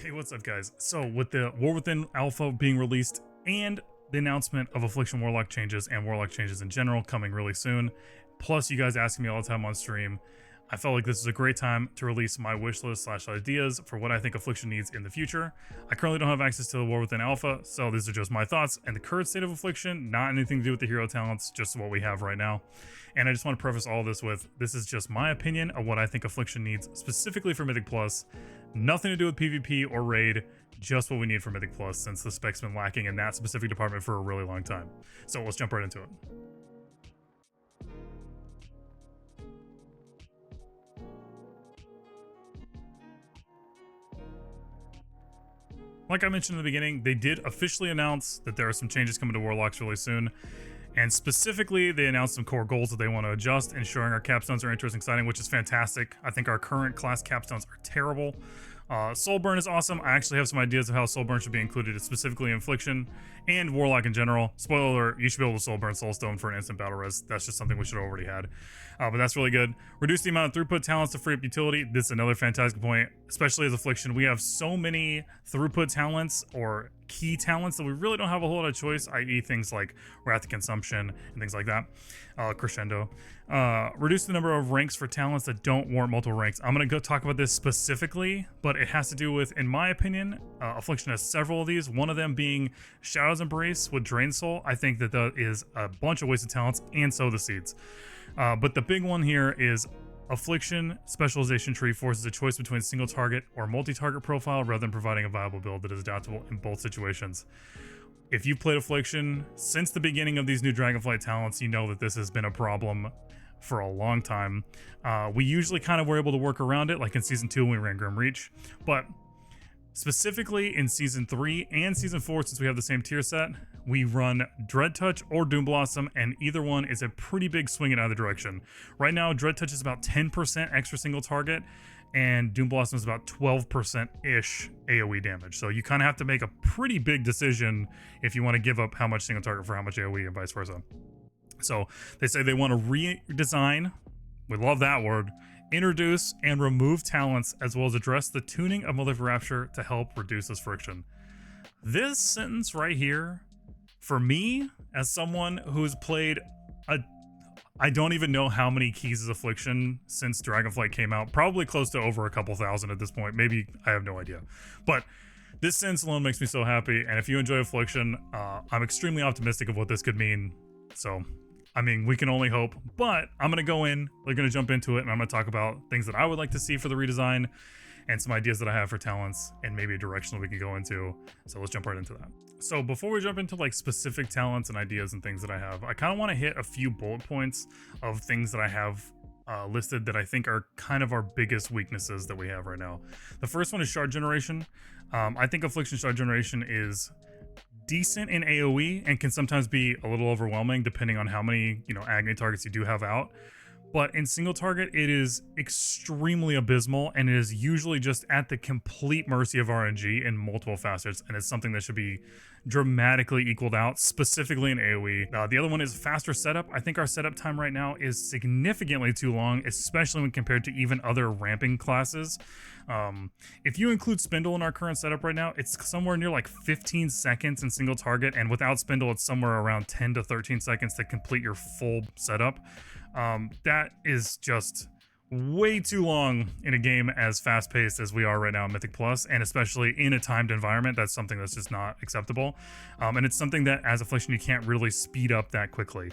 Hey, what's up, guys? So, with the War Within Alpha being released and the announcement of Affliction Warlock changes and Warlock changes in general coming really soon, plus you guys asking me all the time on stream, I felt like this is a great time to release my wish list / ideas for what I think Affliction needs in the future. I currently don't have access to the War Within Alpha, so these are just my thoughts and the current state of Affliction, not anything to do with the hero talents, just what we have right now. And I just want to preface all this with, this is just my opinion of what I think Affliction needs specifically for Mythic Plus. Nothing to do with PvP or Raid, just what we need for Mythic Plus, since the spec's been lacking in that specific department for a really long time. So let's jump right into it. Like I mentioned in the beginning, they did officially announce that there are some changes coming to Warlocks really soon. And specifically, they announced some core goals that they want to adjust, ensuring our capstones are interesting, exciting, which is fantastic. I think our current class capstones are terrible. Soulburn is awesome. I actually have some ideas of how Soulburn should be included, specifically in Affliction and Warlock in general. Spoiler alert, you should be able to Soulburn Soulstone for an instant battle res. That's just something we should have already had. But that's really good. Reduce the amount of throughput talents to free up utility. This is another fantastic point, especially as Affliction. We have so many throughput talents or key talents that we really don't have a whole lot of choice, i.e. things like Wrath of Consumption and things like that. Crescendo. Reduce the number of ranks for talents that don't warrant multiple ranks. I'm going to go talk about this specifically, but it has to do with, in my opinion, Affliction has several of these, one of them being Shadow's Embrace with Drain Soul. I think that that is a bunch of wasted talents, and so the Seeds. But the big one here is Affliction Specialization Tree forces a choice between single target or multi-target profile rather than providing a viable build that is adaptable in both situations. If you've played Affliction since the beginning of these new Dragonflight talents, you know that this has been a problem for a long time. We usually kind of were able to work around it, like in Season 2 when we ran Grim Reach, but specifically in Season 3 and Season 4, since we have the same tier set, we run Dread Touch or Doom Blossom, and either one is a pretty big swing in either direction. Right now, Dread Touch is about 10% extra single target, and Doom Blossom is about 12%-ish AoE damage. So you kind of have to make a pretty big decision if you want to give up how much single target for how much AoE and vice versa. So they say they want to redesign, we love that word, introduce and remove talents, as well as address the tuning of Malefic Rapture to help reduce this friction. This sentence right here, for me, as someone who's played I don't even know how many keys of Affliction since Dragonflight came out, probably close to over a couple thousand at this point, maybe, I have no idea. But this sentence alone makes me so happy, and if you enjoy Affliction, I'm extremely optimistic of what this could mean. So, I mean, we can only hope, but I'm going to go in, we're going to jump into it, and I'm going to talk about things that I would like to see for the redesign, and some ideas that I have for talents, and maybe a direction that we can go into. So let's jump right into that. So before we jump into like specific talents and ideas and things that I have, I kind of want to hit a few bullet points of things that I have listed that I think are kind of our biggest weaknesses that we have right now. The first one is shard generation. I think Affliction shard generation is decent in AoE and can sometimes be a little overwhelming depending on how many, agony targets you do have out. But in single target, it is extremely abysmal, and it is usually just at the complete mercy of RNG in multiple facets, and it's something that should be dramatically equaled out, specifically in AoE. The other one is faster setup. I think our setup time right now is significantly too long, especially when compared to even other ramping classes. If you include Spindle in our current setup right now, it's somewhere near like 15 seconds in single target, and without Spindle, it's somewhere around 10 to 13 seconds to complete your full setup. That is just way too long in a game as fast-paced as we are right now in Mythic Plus, and especially in a timed environment. That's something that's just not acceptable. And it's something that as Affliction you can't really speed up that quickly.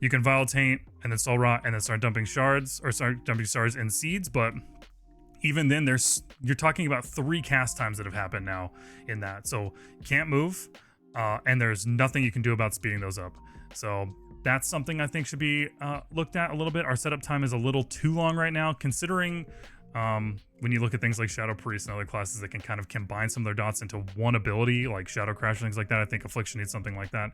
You can Vile Taint and then Soul Rot and then start dumping shards, or start dumping shards and seeds, but even then you're talking about 3 cast times that have happened now in that. So you can't move, and there's nothing you can do about speeding those up. So that's something I think should be looked at a little bit. Our setup time is a little too long right now, considering when you look at things like Shadow Priest and other classes that can kind of combine some of their dots into one ability, like Shadow Crash and things like that. I think Affliction needs something like that.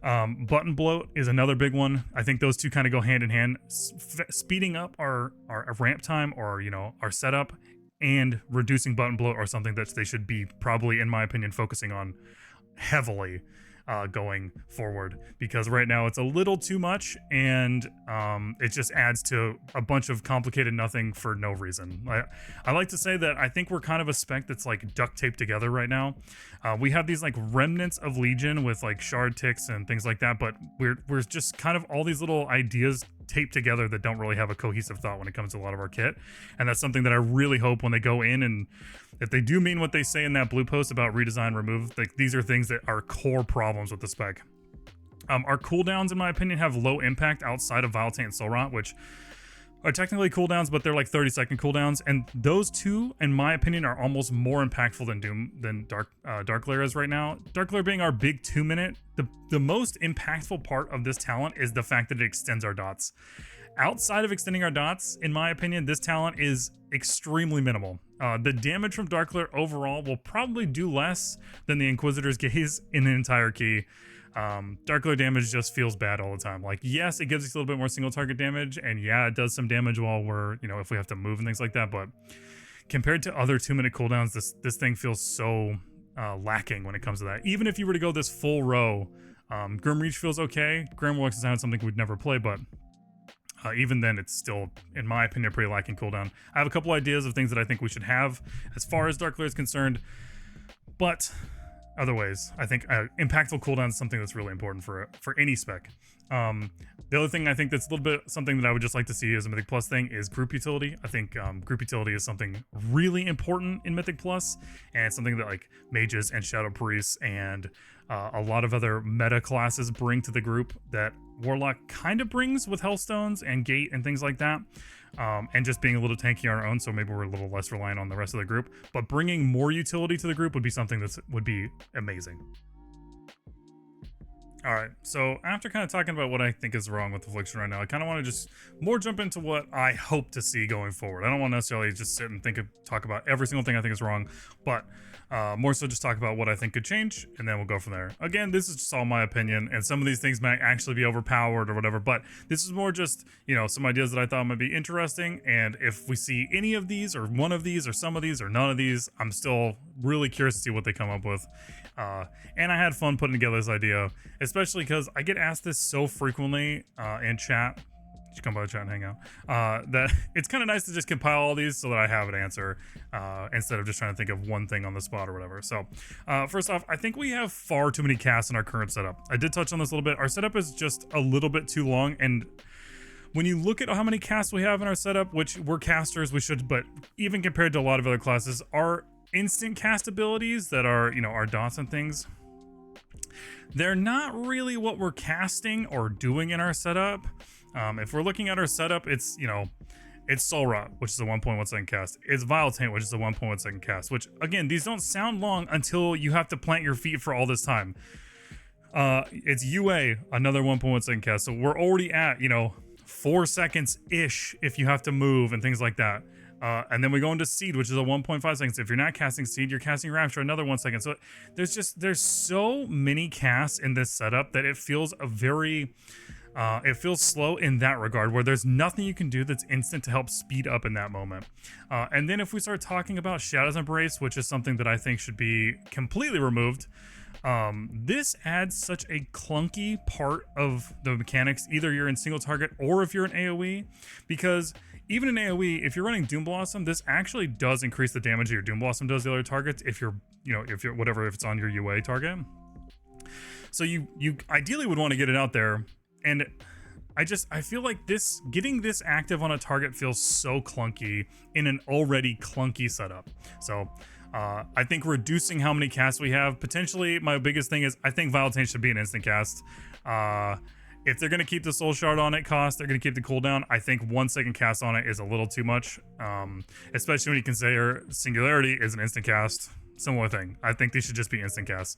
Button Bloat is another big one. I think those two kind of go hand in hand. Speeding up our ramp time, or our setup, and reducing Button Bloat are something that they should be probably, in my opinion, focusing on heavily. going forward, because right now it's a little too much, and it just adds to a bunch of complicated nothing for no reason. I like to say that I think we're kind of a spec that's like duct taped together right now. We have these like remnants of Legion with like shard ticks and things like that, but we're just kind of all these little ideas taped together that don't really have a cohesive thought when it comes to a lot of our kit. And that's something that I really hope when they go in, and if they do mean what they say in that blue post about redesign, remove, like these are things that are core problems with the spec. Our cooldowns, in my opinion, have low impact outside of Vile Taint and Soul Rot, which are technically cooldowns, but they're like 30-second cooldowns, and those two, in my opinion, are almost more impactful than Dark Glare is right now. Dark Glare being our big 2-minute, the most impactful part of this talent is the fact that it extends our dots. Outside of extending our dots, in my opinion, this talent is extremely minimal. The damage from Dark Glare overall will probably do less than the Inquisitor's Gaze in the entire key. Dark Glare damage just feels bad all the time. Like, yes, it gives us a little bit more single target damage, and yeah, it does some damage while we're, you know, if we have to move and things like that, but compared to other 2-minute cooldowns, this thing feels so lacking when it comes to that. Even if you were to go this full row, Grim Reach feels okay. Grimworks is not something we'd never play, but even then, it's still, in my opinion, pretty lacking cooldown. I have a couple ideas of things that I think we should have as far as Dark Glare is concerned, but other ways, I think impactful cooldown is something that's really important for any spec. The other thing I think that's a little bit something that I would just like to see as a Mythic Plus thing is group utility. I think group utility is something really important in Mythic Plus, and it's something that like mages and shadow priests and a lot of other meta classes bring to the group that Warlock kind of brings with Hellstones and Gate and things like that. And just being a little tanky on our own, so maybe we're a little less reliant on the rest of the group. But bringing more utility to the group would be something that would be amazing. All right, so after kind of talking about what I think is wrong with Affliction right now, I kind of want to just more jump into what I hope to see going forward. I don't want to necessarily just sit and talk about every single thing I think is wrong, but more so just talk about what I think could change, and then we'll go from there. Again, this is just all my opinion, and some of these things might actually be overpowered or whatever, but this is more just, you know, some ideas that I thought might be interesting, and if we see any of these, or one of these, or some of these, or none of these, I'm still really curious to see what they come up with. And I had fun putting together this idea, especially because I get asked this so frequently in chat. You should come by the chat and hang out. That it's kind of nice to just compile all these so that I have an answer instead of just trying to think of one thing on the spot or whatever. So first off, I think we have far too many casts in our current setup. I did touch on this a little bit. Our setup is just a little bit too long, and when you look at how many casts we have in our setup, which we're casters, we should, but even compared to a lot of other classes, our instant cast abilities that are, you know, our dots and things, they're not really what we're casting or doing in our setup. If we're looking at our setup, it's, you know, it's Soul Rot, which is a 1.1 second cast. It's Vile Taint, which is a 1.1 second cast, which again, these don't sound long until you have to plant your feet for all this time. It's UA, another 1.1 second cast. So we're already at, you know, 4 seconds ish if you have to move and things like that. And then we go into Seed, which is a 1.5 seconds. If you're not casting Seed, you're casting Rapture, another 1 second. So there's so many casts in this setup that it feels it feels slow in that regard, where there's nothing you can do that's instant to help speed up in that moment. And then if we start talking about Shadow's Embrace, which is something that I think should be completely removed, this adds such a clunky part of the mechanics. Either you're in single target or if you're in AoE, because even in AoE, if you're running Doom Blossom, this actually does increase the damage that your Doom Blossom does to the other targets if you're, you know, if it's on your UA target. So you ideally would want to get it out there, and I feel like getting this active on a target feels so clunky in an already clunky setup. So I think reducing how many casts we have, potentially my biggest thing is I think Vile Taint should be an instant cast. If they're going to keep the Soul Shard on it cost, they're going to keep the cooldown. I think 1 second cast on it is a little too much, especially when you consider Singularity is an instant cast. Similar thing. I think these should just be instant casts.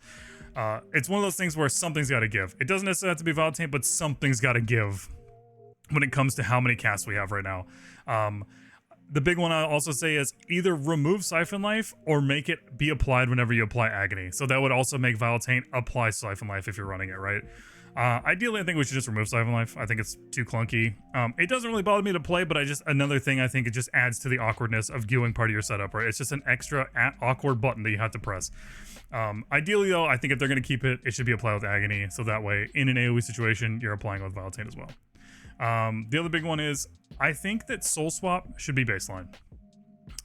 It's one of those things where something's got to give. It doesn't necessarily have to be Vile Taint, but something's got to give when it comes to how many casts we have right now. The big one I'll also say is either remove Siphon Life or make it be applied whenever you apply Agony. So that would also make Vile Taint apply Siphon Life if you're running it, right? Ideally, I think we should just remove Siphon Life. I think it's too clunky. It doesn't really bother me to play, but another thing, I think it just adds to the awkwardness of viewing part of your setup, right? It's just an extra awkward button that you have to press. Ideally, though, I think if they're going to keep it, it should be applied with Agony, so that way, in an AoE situation, you're applying with Vitality as well. The other big one is, I think that Soul Swap should be baseline.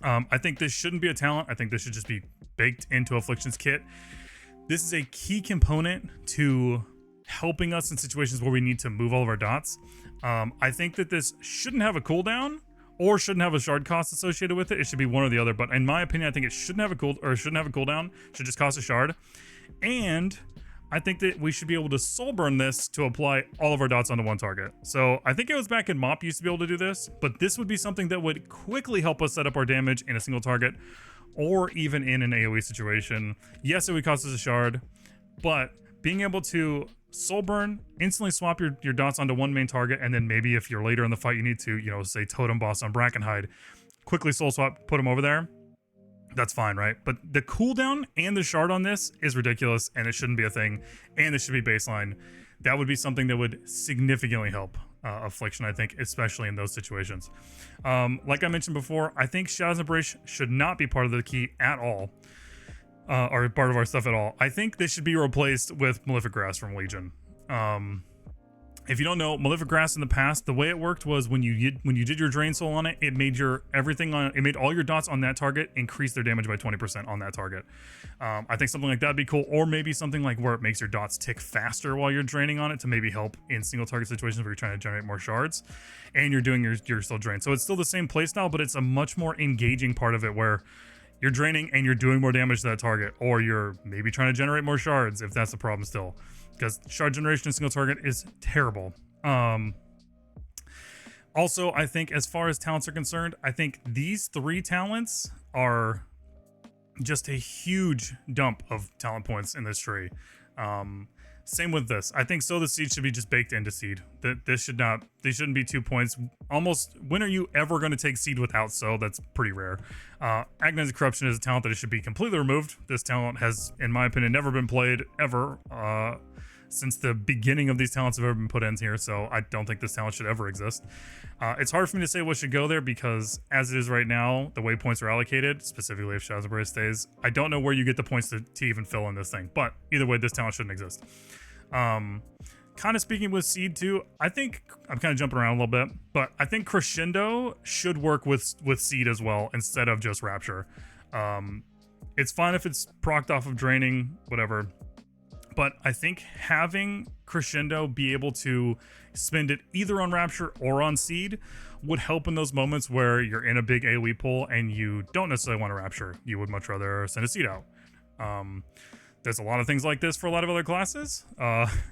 I think this shouldn't be a talent. I think this should just be baked into Affliction's kit. This is a key component to helping us in situations where we need to move all of our dots. I think that this shouldn't have a cooldown or shouldn't have a shard cost associated with it. It should be one or the other, but in my opinion, I think it shouldn't have a cooldown. Should just cost a shard. And I think that we should be able to soul burn this to apply all of our dots onto one target. So I think it was back in MoP used to be able to do this, but this would be something that would quickly help us set up our damage in a single target or even in an AoE situation. Yes, it would cost us a shard, but being able to soul burn, instantly swap your dots onto one main target, and then maybe if you're later in the fight you need to, you know, say totem boss on Brackenhide, quickly soul swap, put him over there. That's fine, right? But the cooldown and the shard on this is ridiculous, and it shouldn't be a thing, and it should be baseline. That would be something that would significantly help Affliction, I think, especially in those situations. Like I mentioned before, I think Shadows Embrace should not be part of the key at all, or part of our stuff at all. I think this should be replaced with Malefic Grass from Legion. If you don't know, Malefic Grass in the past, the way it worked was when you did your Drain Soul on it, it made all your dots on that target increase their damage by 20% on that target. I think something like that'd be cool, or maybe something like where it makes your dots tick faster while you're draining on it to maybe help in single target situations where you're trying to generate more shards, and you're doing your still drain. So it's still the same playstyle, but it's a much more engaging part of it where you're draining and you're doing more damage to that target, or you're maybe trying to generate more shards if that's the problem still. Because shard generation in single target is terrible. Also, I think as far as talents are concerned, I think these 3 talents are just a huge dump of talent points in this tree. Same with this. I think So the Seed should be just baked into Seed. These shouldn't be 2 points. Almost, when are you ever going to take Seed without So? That's pretty rare. Agonizing Corruption is a talent that it should be completely removed. This talent has, in my opinion, never been played ever. Since the beginning of these talents have ever been put in here, so I don't think this talent should ever exist. It's hard for me to say what should go there because as it is right now, the way points are allocated, specifically if Shadows Embrace stays, I don't know where you get the points to even fill in this thing, but either way, this talent shouldn't exist. Kind of speaking with Seed too, I think, I'm kind of jumping around a little bit, but I think Crescendo should work with Seed as well instead of just Rapture. It's fine if it's procced off of draining, whatever. But I think having Crescendo be able to spend it either on Rapture or on Seed would help in those moments where you're in a big AoE pool and you don't necessarily want to Rapture. You would much rather send a Seed out. There's a lot of things like this for a lot of other classes.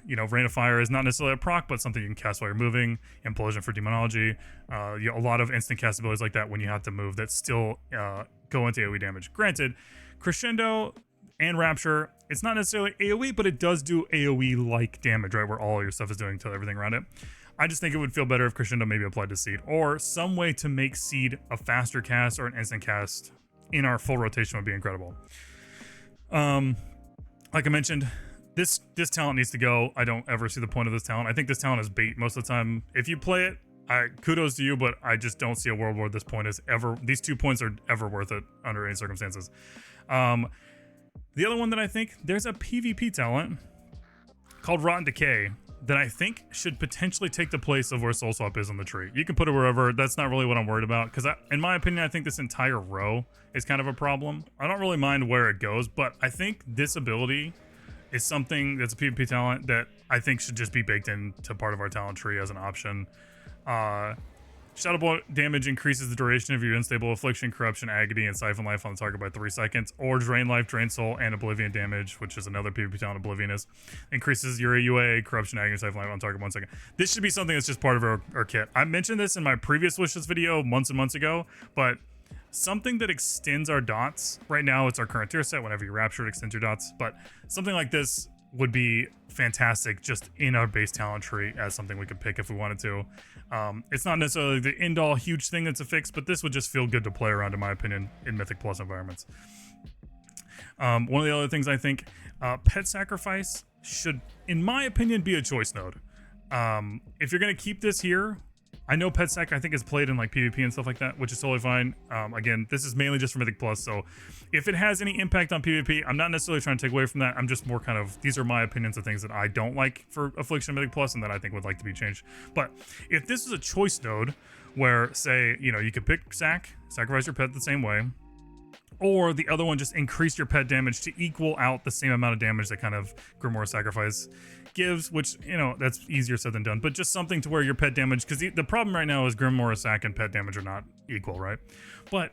You know, Rain of Fire is not necessarily a proc, but something you can cast while you're moving. Implosion for Demonology. A lot of instant cast abilities like that when you have to move that still go into AoE damage. Granted, Crescendo and Rapture, it's not necessarily AoE, but it does do AoE-like damage, right? Where all your stuff is doing to everything around it. I just think it would feel better if Crescendo maybe applied to Seed, or some way to make Seed a faster cast or an instant cast in our full rotation would be incredible. Like I mentioned, this talent needs to go. I don't ever see the point of this talent. I think this talent is bait most of the time. If you play it, kudos to you, but I just don't see a world where these 2 points are ever worth it under any circumstances. The other one that I think, there's a PvP talent called Rotten Decay that I think should potentially take the place of where Soul Swap is on the tree. You can put it wherever. That's not really what I'm worried about, because in my opinion, I think this entire row is kind of a problem. I don't really mind where it goes, but I think this ability is something that's a PvP talent that I think should just be baked into part of our talent tree as an option. Shadow Ball damage increases the duration of your unstable Affliction, Corruption, Agony, and Siphon Life on the target by 3 seconds, or Drain Life, Drain Soul, and Oblivion damage, which is another PvP talent. Oblivion is increases your AUA, Corruption, Agony, Siphon Life on target 1 second. This should be something that's just part of our kit. I mentioned this in my previous Wishlist video months and months ago, but something that extends our dots. Right now, it's our current tier set. Whenever you Rapture, it extends your dots, but something like this would be fantastic just in our base talent tree as something we could pick if we wanted to. It's not necessarily the end-all huge thing that's a fix, but this would just feel good to play around, in my opinion, in Mythic Plus environments. One of the other things I think, Pet Sacrifice should, in my opinion, be a choice node. If you're going to keep this here, I know Pet Sec I think is played in like PvP and stuff like that, which is totally fine. Again, this is mainly just for Mythic Plus, so if it has any impact on PvP, I'm not necessarily trying to take away from that. I'm just more kind of, these are my opinions of things that I don't like for Affliction Mythic Plus and that I think would like to be changed. But if this is a choice node where, say, you know, you could pick sacrifice your pet the same way, or the other one, just increase your pet damage to equal out the same amount of damage that kind of Grimoire Sacrifice gives, which, you know, that's easier said than done, but just something to where your pet damage, because the problem right now is Grimoire Sac and pet damage are not equal, right? But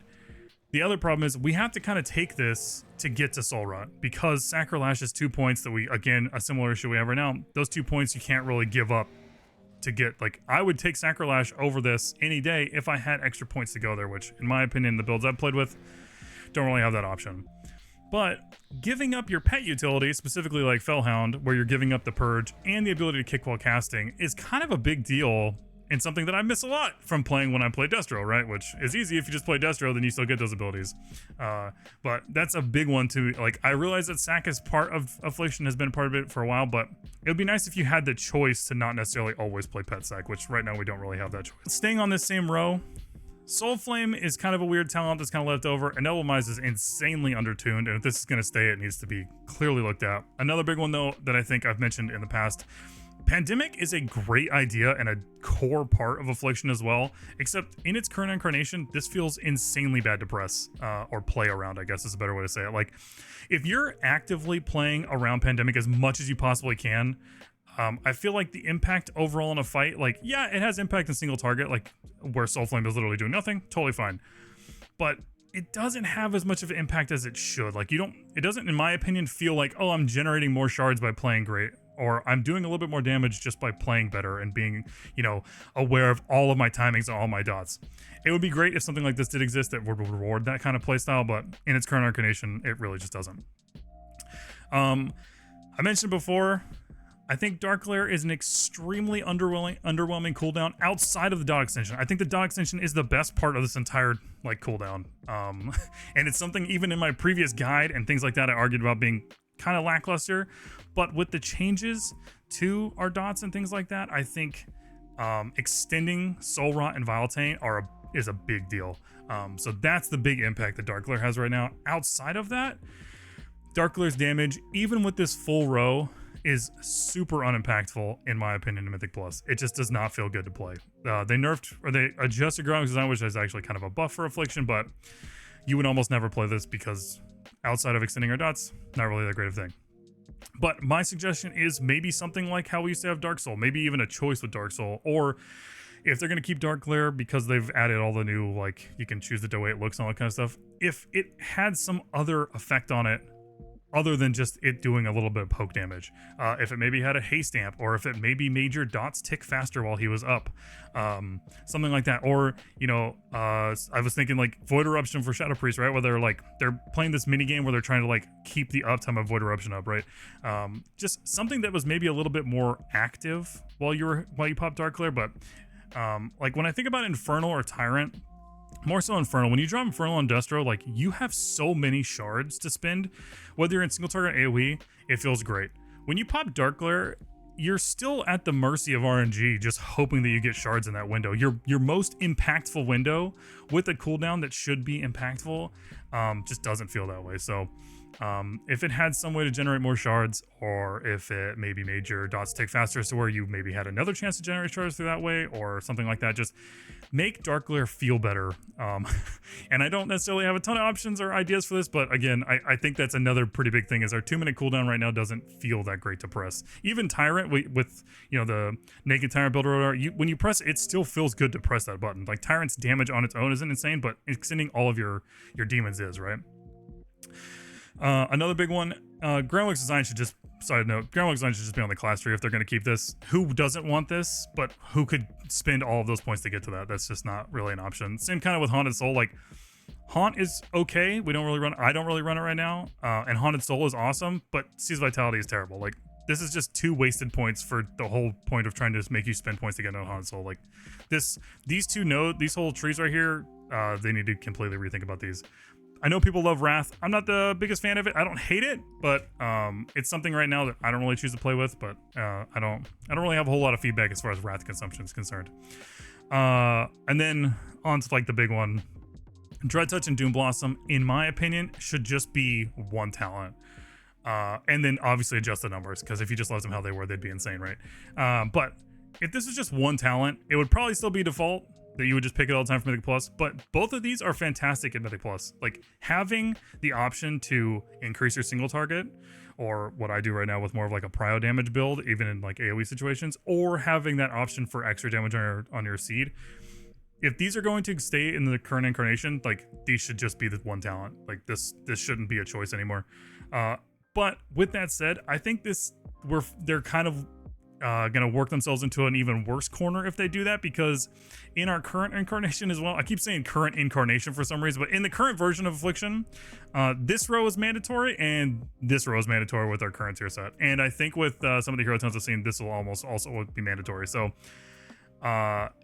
the other problem is we have to kind of take this to get to Soul Rot, because Sacrilash is 2 points that we, again, a similar issue we have right now. Those 2 points you can't really give up to get, like, I would take Sacrilash over this any day if I had extra points to go there, which, in my opinion, the builds I've played with don't really have that option. But giving up your pet utility, specifically like Fellhound, where you're giving up the Purge and the ability to kick while casting, is kind of a big deal, and something that I miss a lot from playing when I play Destro, right? Which is easy if you just play Destro, then you still get those abilities. But that's a big one too. Like, I realize that Sac is part of Affliction, has been part of it for a while, but it would be nice if you had the choice to not necessarily always play Pet Sac, which right now we don't really have that choice. Staying on this same row, Soul Flame is kind of a weird talent that's kind of left over, and Noble Mize is insanely undertuned, and if this is going to stay, it needs to be clearly looked at. Another big one, though, that I think I've mentioned in the past, Pandemic is a great idea and a core part of Affliction as well, except in its current incarnation, this feels insanely bad to press, or play around, I guess is a better way to say it. Like, if you're actively playing around Pandemic as much as you possibly can, I feel like the impact overall in a fight, like, yeah, it has impact in single target, like where Soul Flame is literally doing nothing, totally fine. But it doesn't have as much of an impact as it should. Like, it doesn't, in my opinion, feel like, oh, I'm generating more shards by playing great, or I'm doing a little bit more damage just by playing better and being, you know, aware of all of my timings and all my dots. It would be great if something like this did exist that would reward that kind of playstyle, but in its current incarnation, it really just doesn't. I mentioned before, I think Dark Glare is an extremely underwhelming cooldown outside of the dot extension. I think the dot extension is the best part of this entire, like, cooldown. And it's something even in my previous guide and things like that I argued about being kind of lackluster. But with the changes to our dots and things like that, I think extending Soul Rot and Viletane is a big deal. So that's the big impact that Dark Glare has right now. Outside of that, Dark Glare's damage, even with this full row, is super unimpactful, in my opinion, in Mythic Plus. It just does not feel good to play. They adjusted Ground's design, which is actually kind of a buff for Affliction, but you would almost never play this because outside of extending our dots, not really that great of a thing. But my suggestion is maybe something like how we used to have Dark Soul, maybe even a choice with Dark Soul, or if they're going to keep Dark Glare because they've added all the new, like, you can choose the way it looks and all that kind of stuff, if it had some other effect on it other than just it doing a little bit of poke damage. If it maybe had a haste amp, or if it maybe made your dots tick faster while he was up. Something like that. Or, you know, I was thinking like Void Eruption for Shadow Priest, right? Where they're playing this mini game where they're trying to like keep the uptime of Void Eruption up, right? Just something that was maybe a little bit more active while you pop Dark Glare. But like when I think about Infernal or Tyrant, more so Infernal. When you drop Infernal on Destro, like, you have so many shards to spend. Whether you're in single target or AoE, it feels great. When you pop Dark Glare, you're still at the mercy of RNG, just hoping that you get shards in that window. Your most impactful window with a cooldown that should be impactful just doesn't feel that way. So if it had some way to generate more shards, or if it maybe made your dots tick faster so where you maybe had another chance to generate shards through that way, or something like that, just make Dark Glare feel better. And I don't necessarily have a ton of options or ideas for this, but again, I think that's another pretty big thing, is our 2-minute cooldown right now doesn't feel that great to press. Even Tyrant, with, you know, the Naked Tyrant builder, when you press it still feels good to press that button. Like, Tyrant's damage on its own isn't insane, but extending all of your demons is, right? Another big one, Groundwork's design should just, side note, Groundwork's design should just be on the class tree if they're going to keep this. Who doesn't want this, but who could spend all of those points to get to that? That's just not really an option. Same kind of with Haunted Soul. Like, Haunt is okay. I don't really run it right now. And Haunted Soul is awesome, but Seize Vitality is terrible. Like, this is just 2 wasted points for the whole point of trying to just make you spend points to get on Haunted Soul. Like, these whole trees right here, they need to completely rethink about these. I know people love Wrath. I'm not the biggest fan of it. I don't hate it, but it's something right now that I don't really choose to play with. But I don't really have a whole lot of feedback as far as Wrath consumption is concerned. And then on to like the big one, Dread Touch and Doom Blossom, in my opinion, should just be one talent. And then obviously adjust the numbers, because if you just left them how they were, they'd be insane, right? But if this was just one talent, it would probably still be default that you would just pick it all the time for Mythic Plus. But both of these are fantastic at Mythic Plus. Like having the option to increase your single target, or what I do right now with more of like a prio damage build, even in like AoE situations, or having that option for extra damage on your seed. If these are going to stay in the current incarnation, like these should just be the one talent. Like this shouldn't be a choice anymore. But with that said, I think they're kind of gonna work themselves into an even worse corner if they do that, because in our current incarnation as well, I keep saying current incarnation for some reason, but in the current version of Affliction, this row is mandatory and this row is mandatory with our current tier set. And I think with some of the hero tones I've seen, this will almost also be mandatory. So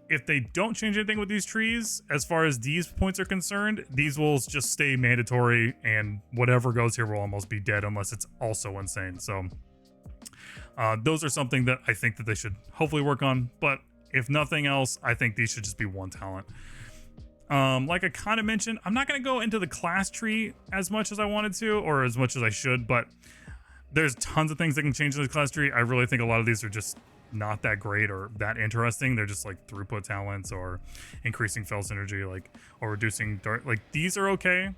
if they don't change anything with these trees, as far as these points are concerned, these will just stay mandatory, and whatever goes here will almost be dead unless it's also insane. So those are something that I think that they should hopefully work on. But if nothing else, I think these should just be one talent. Like I kind of mentioned, I'm not going to go into the class tree as much as I wanted to, or as much as I should, but there's tons of things that can change in the class tree. I really think a lot of these are just not that great or that interesting. They're just like throughput talents or increasing fel synergy, like, or reducing dart. Like these are okay.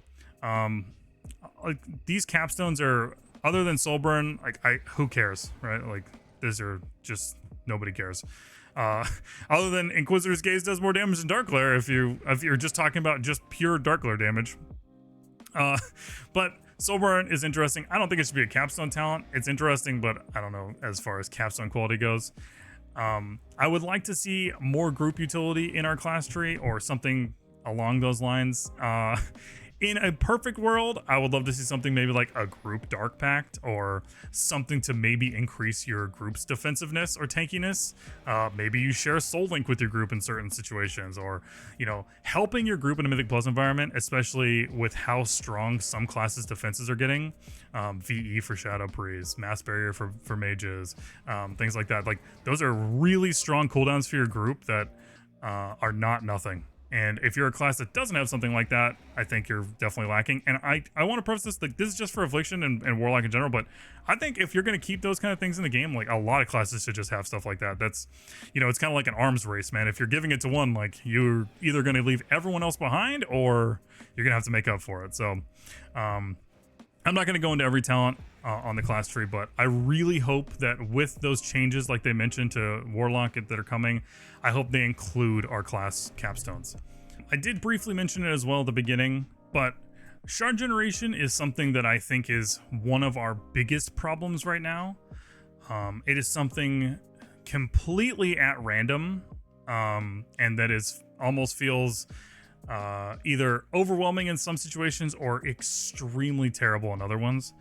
Like these capstones are, other than Soulburn, like who cares, right? Like these are just, nobody cares. Other than Inquisitor's Gaze does more damage than Dark Glare if you're just talking about just pure Dark Glare damage. But Soulburn is interesting. I don't think it should be a capstone talent. It's interesting, but I don't know as far as capstone quality goes. I would like to see more group utility in our class tree or something along those lines. In a perfect world, I would love to see something maybe like a group Dark Pact, or something to maybe increase your group's defensiveness or tankiness. Maybe you share Soul Link with your group in certain situations, or, you know, helping your group in a Mythic Plus environment, especially with how strong some classes' defenses are getting. VE for Shadow Priest, Mass Barrier for mages, things like that. Like those are really strong cooldowns for your group that are not nothing. And if you're a class that doesn't have something like that, I think you're definitely lacking. And I want to preface this, like this is just for Affliction and Warlock in general, but I think if you're going to keep those kind of things in the game, like a lot of classes should just have stuff like that. That's, you know, it's kind of like an arms race, man. If you're giving it to one, like you're either going to leave everyone else behind or you're going to have to make up for it. So I'm not going to go into every talent on the class tree, but I really hope that with those changes, like they mentioned to Warlock that are coming, I hope they include our class capstones. I did briefly mention it as well at the beginning, but shard generation is something that I think is one of our biggest problems right now. It is something completely at random, and that is almost feels either overwhelming in some situations or extremely terrible in other ones,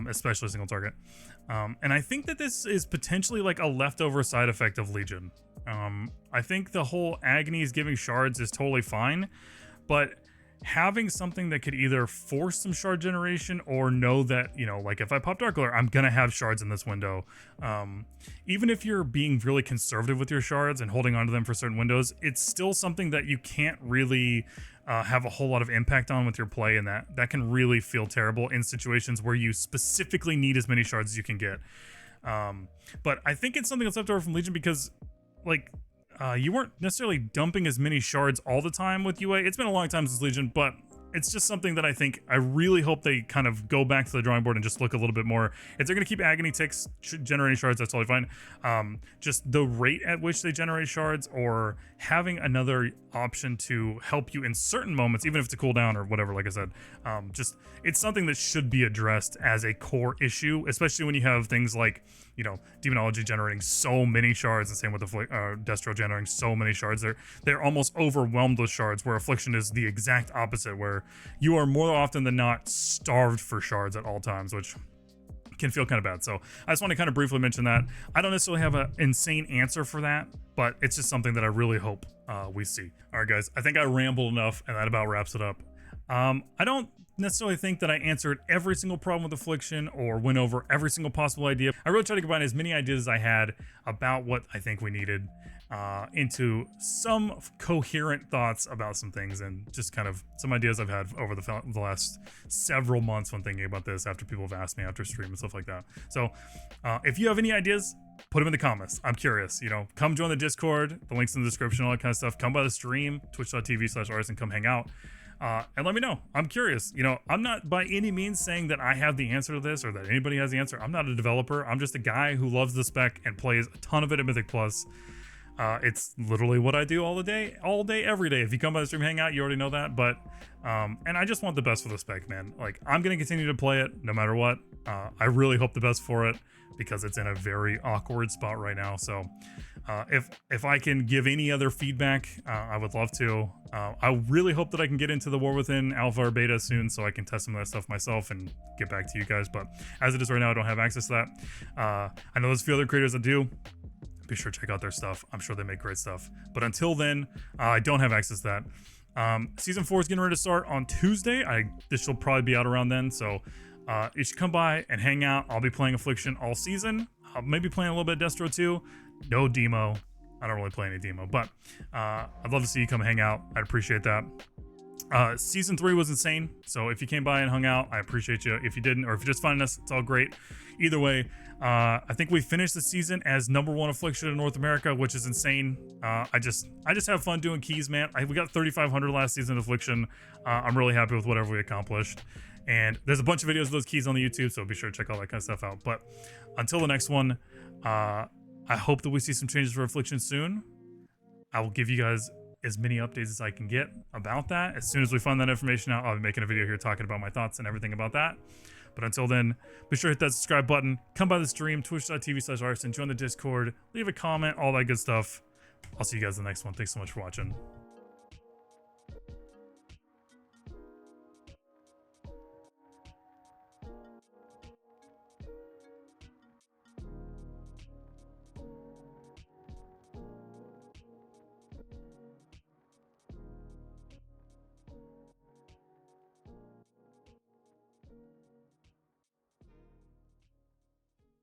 especially single target. And I think that this is potentially like a leftover side effect of Legion. I think the whole Agony's giving shards is totally fine, but having something that could either force some shard generation or know that, you know, like if I pop Dark Glare, I'm gonna have shards in this window. Even if you're being really conservative with your shards and holding onto them for certain windows, it's still something that you can't really have a whole lot of impact on with your play, and that can really feel terrible in situations where you specifically need as many shards as you can get. But I think it's something that's left over from Legion because, like, you weren't necessarily dumping as many shards all the time with UA. It's been a long time since Legion, but it's just something that I really hope they kind of go back to the drawing board and just look a little bit more. If they're going to keep Agony ticks generating shards, that's totally fine. Just the rate at which they generate shards, or having another option to help you in certain moments, even if it's a cooldown or whatever, like I said, just it's something that should be addressed as a core issue, especially when you have things like, you know, Demonology generating so many shards, and same with Destro generating so many shards. They're almost overwhelmed with shards, where Affliction is the exact opposite, where you are more often than not starved for shards at all times, which can feel kind of bad. So I just want to kind of briefly mention that. I don't necessarily have an insane answer for that, but it's just something that I really hope we see. All right, guys, I think I rambled enough, and that about wraps it up. I don't necessarily think that I answered every single problem with Affliction or went over every single possible idea. I really tried to combine as many ideas as I had about what I think we needed into some coherent thoughts about some things, and just kind of some ideas I've had over the last several months when thinking about this after people have asked me after stream and stuff like that. So if you have any ideas, put them in the comments. I'm curious, you know, come join the Discord, the link's in the description, all that kind of stuff. Come by the stream, twitch.tv/artist, and come hang out. And let me know. I'm curious. You know, I'm not by any means saying that I have the answer to this or that anybody has the answer. I'm not a developer. I'm just a guy who loves the spec and plays a ton of it at Mythic Plus. It's literally what I do all day, every day. If you come by the stream, hang out, you already know that. But, and I just want the best for the spec, man. Like, I'm going to continue to play it no matter what. I really hope the best for it because it's in a very awkward spot right now. So, if I can give any other feedback, I would love to. I really hope that I can get into the War Within alpha or beta soon so I can test some of that stuff myself and get back to you guys. But as it is right now, I don't have access to that. I know there's a few other creators that do. Be sure to check out their stuff. I'm sure they make great stuff. But until then, I don't have access to that. Season 4 is getting ready to start on Tuesday. This will probably be out around then. So you should come by and hang out. I'll be playing Affliction all season. I'll maybe playing a little bit of Destro too. No demo. I don't really play any demo. But I'd love to see you come hang out. I'd appreciate that. Season 3 was insane. So if you came by and hung out, I appreciate you. If you didn't, or if you're just finding us, it's all great. Either way, I think we finished the season as #1 Affliction in North America, which is insane. I just have fun doing keys, man. We got 3,500 last season of Affliction. I'm really happy with whatever we accomplished. And there's a bunch of videos of those keys on the YouTube, so be sure to check all that kind of stuff out. But until the next one, I hope that we see some changes for Affliction soon. I will give you guys as many updates as I can get about that. As soon as we find that information out, I'll be making a video here talking about my thoughts and everything about that. But until then, be sure to hit that subscribe button, come by the stream, twitch.tv/artist, and join the Discord, leave a comment, all that good stuff. I'll see you guys in the next one. Thanks so much for watching.